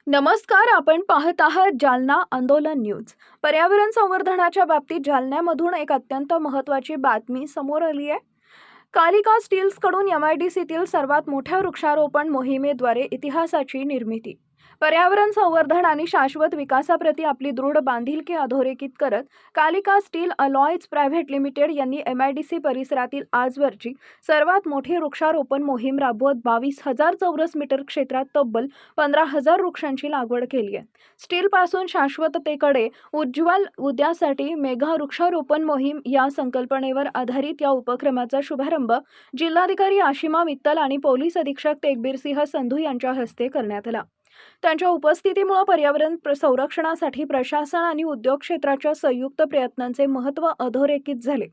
नमस्कार. आपण पाहत आहात जालना आंदोलन न्यूज. पर्यावरण संवर्धनाच्या बाबतीत जालन्यामधून एक अत्यंत महत्त्वाची बातमी समोर आली आहे. कालिका स्टील्सकडून MIDCतील सर्वात मोठ्या वृक्षारोपण मोहिमेद्वारे इतिहासाची निर्मिती. पर्यावरण संवर्धन आणि शाश्वत विकासाप्रती आपली दृढ बांधिलकी अधोरेखित करत Kalika steel alloys private limited यांनी MIDC परिसरातील आजवरची सर्वात मोठी वृक्षारोपण मोहीम राबवत 22,000 चौरस मीटर क्षेत्रात तब्बल 15,000 वृक्षांची लागवड केली आहे. स्टीलपासून शाश्वततेकडे उज्ज्वल उद्यासाठी मेगा वृक्षारोपण मोहीम या संकल्पनेवर आधारित या उपक्रमाचा शुभारंभ जिल्हाधिकारी आशिमा मित्तल आणि पोलीस अधीक्षक तेकबीरसिंह संधू यांच्या हस्ते करण्यात आला. त्यांच्या उपस्थितीमुळे पर्यावरण संरक्षणासाठी प्रशासन आणि उद्योग क्षेत्राच्या संयुक्त प्रयत्नांचे महत्त्व अधोरेखित झाले.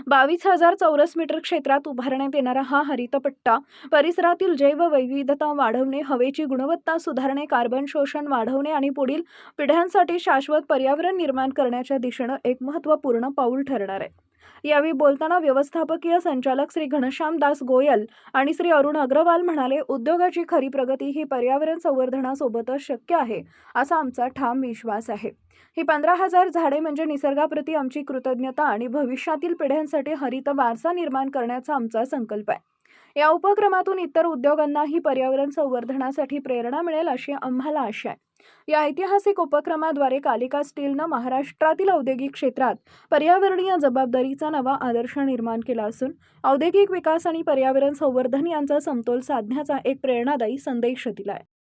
22,000 चौरस मीटर क्षेत्रात उभारण्यात येणारा हा हरितपट्टा परिसरातील जैवविविधता वाढवणे, हवेची गुणवत्ता सुधारणे, कार्बन शोषण वाढवणे आणि पुढील पिढ्यांसाठी शाश्वत पर्यावरण निर्माण करण्याच्या दिशेने एक महत्त्वपूर्ण पाऊल ठरणार आहे. यावेळी बोलताना व्यवस्थापकीय संचालक श्री घनश्याम दास गोयल आणि श्री अरुण अग्रवाल म्हणाले, उद्योगाची खरी प्रगती ही पर्यावरण संवर्धनासोबतच शक्य आहे, असा आमचा ठाम विश्वास आहे. ही 15,000 झाडे म्हणजे निसर्गाप्रती आमची कृतज्ञता आणि भविष्यातील पिढ्यांसाठी हरित वारसा निर्माण करण्याचा आमचा संकल्प आहे. या उपक्रमातून इतर उद्योगांनाही पर्यावरण संवर्धनासाठी प्रेरणा मिळेल अशी आम्हाला आशा आहे. या ऐतिहासिक उपक्रमाद्वारे कालिका स्टीलनं महाराष्ट्रातील औद्योगिक क्षेत्रात पर्यावरणीय जबाबदारीचा नवा आदर्श निर्माण केला असून औद्योगिक विकास आणि पर्यावरण संवर्धन यांचा समतोल साधण्याचा एक प्रेरणादायी संदेश दिला आहे.